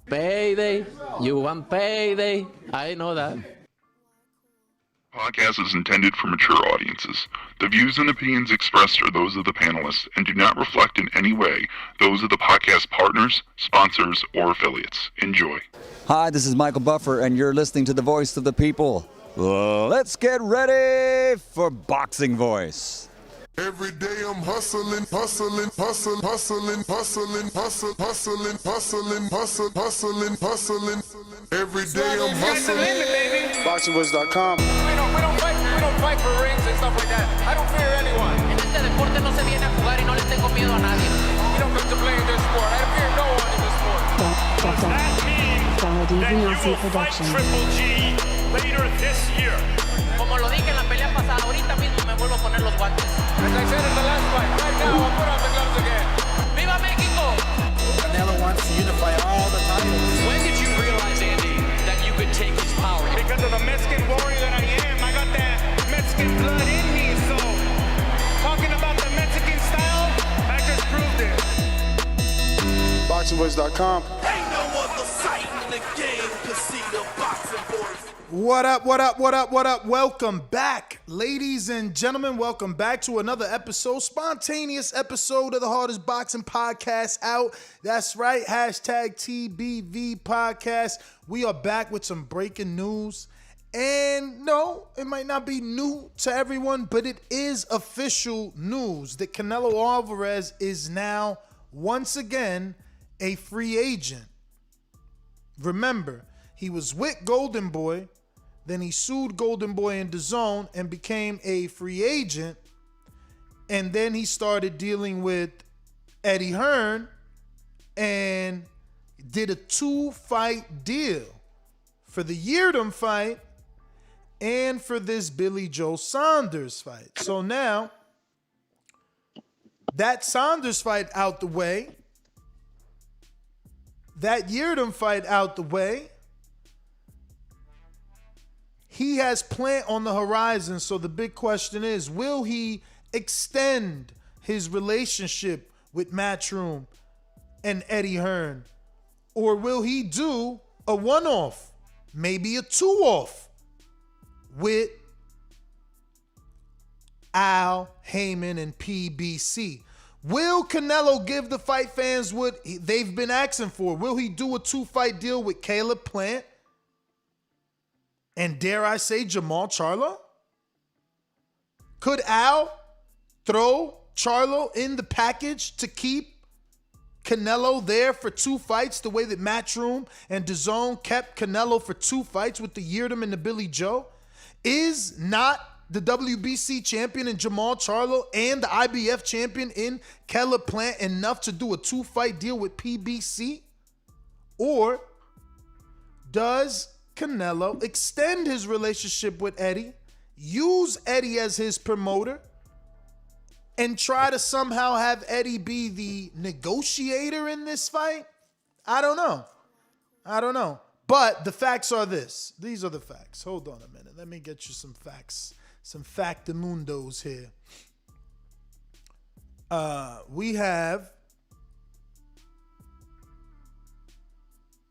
Payday. You want payday. I know that. Podcast is intended for mature audiences. The views and opinions expressed are those of the panelists and do not reflect in any way those of the podcast partners, sponsors, or affiliates. Enjoy. Hi, this is Michael Buffer, and you're listening to the Voice of the People. Let's get ready for Boxing Voice. Every day I'm hustling, hustling, hustling, hustling, hustling, hustling, hustling, hustling, hustling, hustling, hustling. Every day I'm hustling. BoxingVoice.com. We don't fight for rings and stuff like that. I don't fear anyone. En este deporte no se viene a jugar y no le tengo miedo a nadie. We don't come to play in this sport. I fear no one in this sport. Does that mean that you will fight Triple G later this year? Como lo dije en la pelea pasada, ahorita mismo me vuelvo a poner los guantes. As I said in the last fight, right now I'll put on the gloves again. ¡Viva México! Canelo wants to unify all the titles. When did you realize, Andy, that you could take his power? Because of the Mexican warrior that I am, I got that Mexican blood in me. So, talking about the Mexican style, I just proved it. BoxingVoice.com. Ain't no other fight in the game to see the Boxing Voice. What up, what up, what up, what up? Welcome back, ladies and gentlemen. Welcome back to another episode, spontaneous episode of the Hardest Boxing Podcast out. That's right, hashtag TBV Podcast. We are back with some breaking news. And no, it might not be new to everyone, but it is official news that Canelo Alvarez is now, once again, a free agent. Remember, he was with Golden Boy. Then he sued Golden Boy and Dazn and became a free agent. And then he started dealing with Eddie Hearn and did a 2-fight deal for the Yeardom fight and for this Billy Joe Saunders fight. So now, that Saunders fight out the way, that Yeardom fight out the way, he has plant on the horizon. So the big question is, will he extend his relationship with Matchroom and Eddie Hearn? Or will he do a one-off, maybe a two-off with Al, Haymon, and PBC? Will Canelo give the fight fans what they've been asking for? Will he do a 2-fight deal with Caleb Plant? And dare I say Jamal Charlo? Could Al throw Charlo in the package to keep Canelo there for 2 fights the way that Matchroom and Dazn kept Canelo for 2 fights with the Yeardom and the Billy Joe? Is not the WBC champion in Jamal Charlo and the IBF champion in Caleb Plant enough to do a 2-fight deal with PBC? Or does Canelo extend his relationship with Eddie, use Eddie as his promoter, and try to somehow have Eddie be the negotiator in this fight? I don't know. But the facts are this. These are the facts. Hold on a minute. Let me get you some facts. Some factamundos here. We have...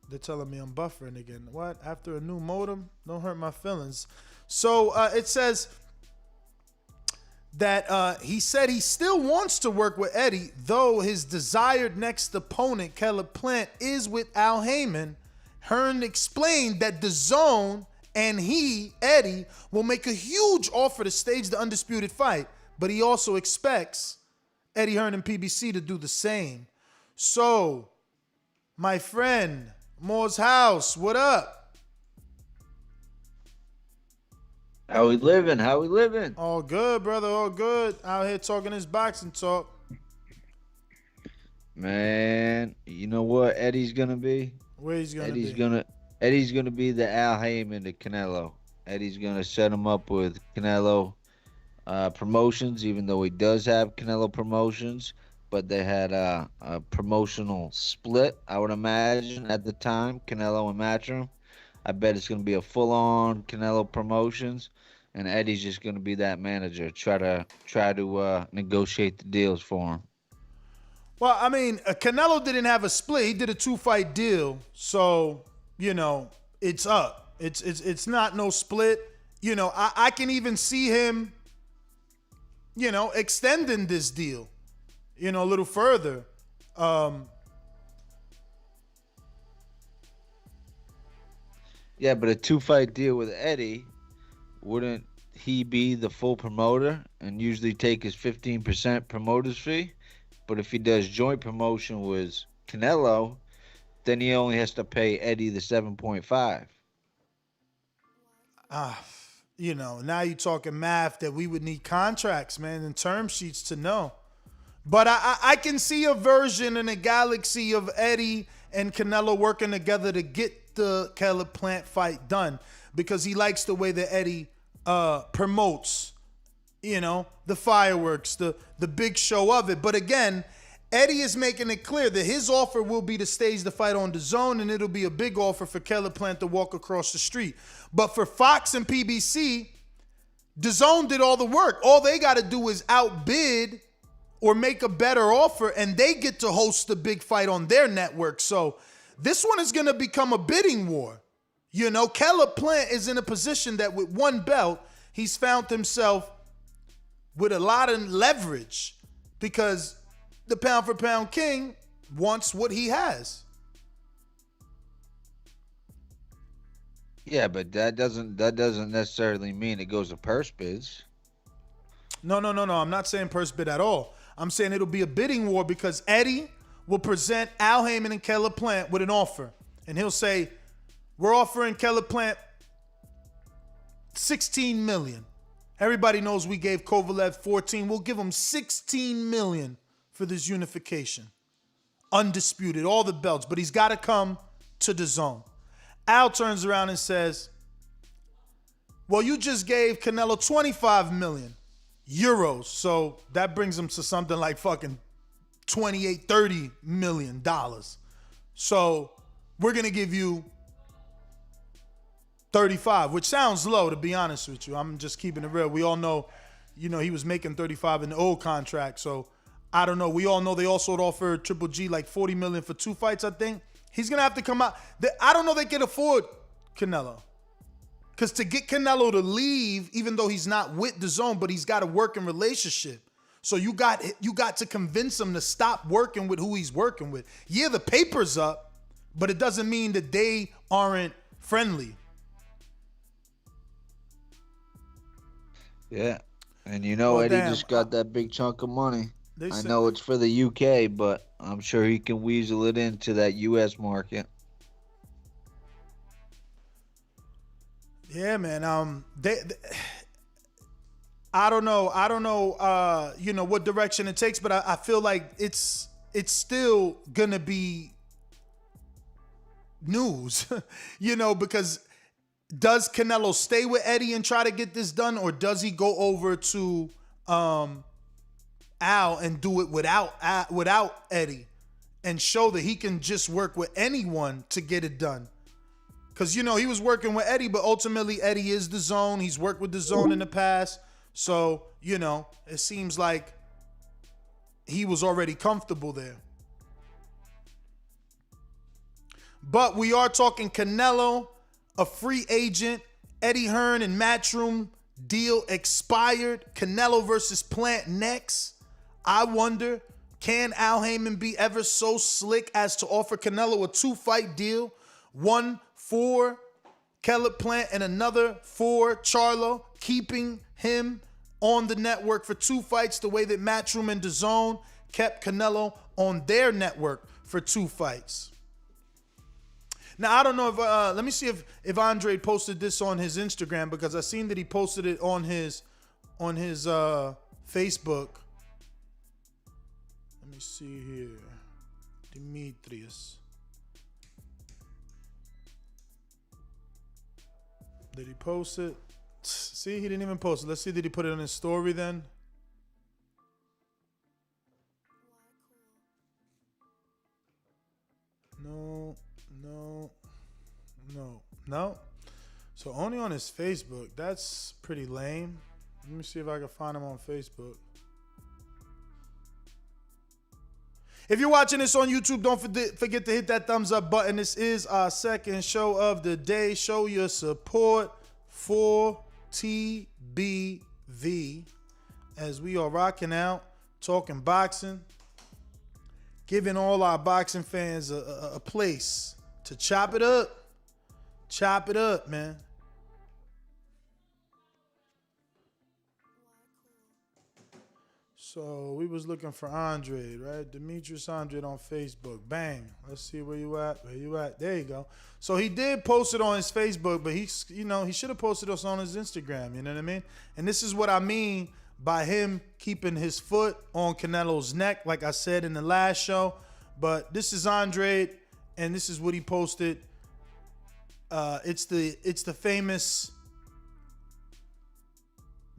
They're telling me I'm buffering again. What? After a new modem? Don't hurt my feelings. So it says that he said he still wants to work with Eddie, though his desired next opponent, Caleb Plant, is with Al Haymon. Hearn explained that Dazn and he, Eddie, will make a huge offer to stage the undisputed fight, but he also expects Eddie Hearn and PBC to do the same. So, my friend... Moore's House, what up? How we living? How we living? All good, brother, all good. Out here talking this boxing talk. Man, you know what Eddie's gonna be? Where he's gonna be? Eddie's gonna be the Al Haymon to Canelo. Eddie's gonna set him up with Canelo promotions, even though he does have Canelo promotions. But they had a promotional split, I would imagine, at the time, Canelo and Matchroom. I bet it's going to be a full-on Canelo promotions, and Eddie's just going to be that manager, try to negotiate the deals for him. Well, I mean, Canelo didn't have a split. He did a 2-fight deal. So, it's up. It's not no split. I can even see him, extending this deal, a little further. Yeah, but a 2-fight deal with Eddie, wouldn't he be the full promoter and usually take his 15% promoter's fee? But if he does joint promotion with Canelo, then he only has to pay Eddie the 7.5. Now you're talking math that we would need contracts, man, and term sheets to know. But I can see a version in a galaxy of Eddie and Canelo working together to get the Caleb Plant fight done, because he likes the way that Eddie promotes, the fireworks, the big show of it. But again, Eddie is making it clear that his offer will be to stage the fight on DAZN, and it'll be a big offer for Caleb Plant to walk across the street. But for Fox and PBC, DAZN did all the work. All they got to do is outbid or make a better offer, and they get to host the big fight on their network. So this one is going to become a bidding war. Caleb Plant is in a position that with one belt, he's found himself with a lot of leverage, because the pound for pound king wants what he has. Yeah, but that doesn't necessarily mean it goes to purse bids. No. I'm not saying purse bid at all. I'm saying it'll be a bidding war, because Eddie will present Al Haymon and Caleb Plant with an offer. And he'll say, we're offering Caleb Plant $16 million. Everybody knows we gave Kovalev 14. We'll give him $16 million for this unification. Undisputed, all the belts. But he's got to come to DAZN. Al turns around and says, well, you just gave Canelo 25 million euros. So that brings him to something like fucking $28-30 million. So we're going to give you 35, which sounds low, to be honest with you. I'm just keeping it real. We all know, he was making 35 in the old contract. So I don't know. We all know they also offered Triple G like 40 million for 2 fights, I think. He's going to have to come out. I don't know they can afford Canelo. Because to get Canelo to leave, even though he's not with DAZN, but he's got a working relationship. So you got to convince him to stop working with who he's working with. Yeah, the paper's up, but it doesn't mean that they aren't friendly. Yeah. And Eddie just got that big chunk of money. I know it's for the UK, but I'm sure he can weasel it into that US market. Yeah, man. I don't know, what direction it takes, but I feel like it's still gonna be news, because does Canelo stay with Eddie and try to get this done, or does he go over to Al and do it without Eddie and show that he can just work with anyone to get it done? Because, he was working with Eddie, but ultimately Eddie is DAZN. He's worked with DAZN in the past. So, it seems like he was already comfortable there. But we are talking Canelo, a free agent. Eddie Hearn and Matchroom deal expired. Canelo versus Plant next. I wonder, can Al Haymon be ever so slick as to offer Canelo a 2-fight deal? One for Caleb Plant and another for Charlo, keeping him on the network for 2 fights the way that Matchroom and DAZN kept Canelo on their network for 2 fights. Now, I don't know if, let me see if Andre posted this on his Instagram, because I seen that he posted it on his Facebook. Let me see here. Demetrius. Did he post it? See, he didn't even post it. Let's see, did he put it on his story then? No. So only on his Facebook. That's pretty lame. Let me see if I can find him on Facebook. If you're watching this on YouTube, don't forget to hit that thumbs up button. This is our second show of the day. Show your support for TBV as we are rocking out, talking boxing, giving all our boxing fans a place to chop it up. Chop it up, man. So we was looking for Andre, right? Demetrius Andre on Facebook. Bang. Let's see where you at. Where you at? There you go. So he did post it on his Facebook, but he should have posted us on his Instagram. You know what I mean? And this is what I mean by him keeping his foot on Canelo's neck, like I said in the last show. But this is Andre, and this is what he posted. It's the famous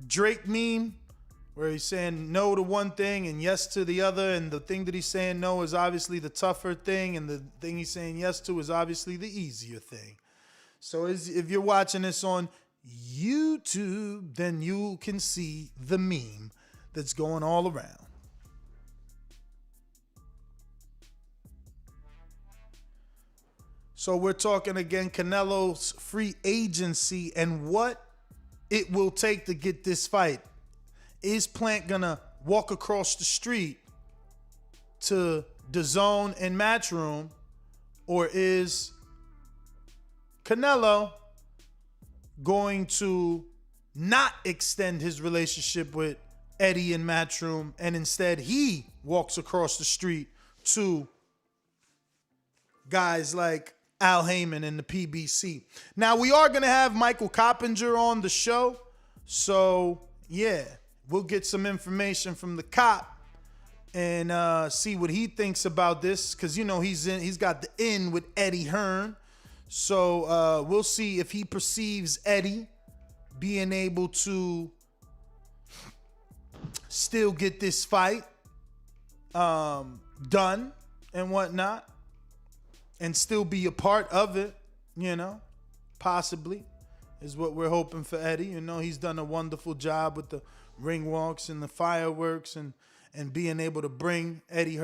Drake meme, where he's saying no to one thing and yes to the other, and the thing that he's saying no is obviously the tougher thing, and the thing he's saying yes to is obviously the easier thing. So if you're watching this on YouTube, then you can see the meme that's going all around. So we're talking again Canelo's free agency and what it will take to get this fight. Is Plant gonna walk across the street to Dazn and Matchroom, or is Canelo going to not extend his relationship with Eddie and Matchroom, and instead he walks across the street to guys like Al Haymon and the PBC? Now, we are going to have Michael Coppinger on the show, so yeah, we'll get some information from the cop and see what he thinks about this, because he's got the in with Eddie Hearn. So we'll see if he perceives Eddie being able to still get this fight done and whatnot, and still be a part of it, possibly, is what we're hoping for Eddie. He's done a wonderful job with the ring walks and the fireworks and being able to bring Eddie Hearn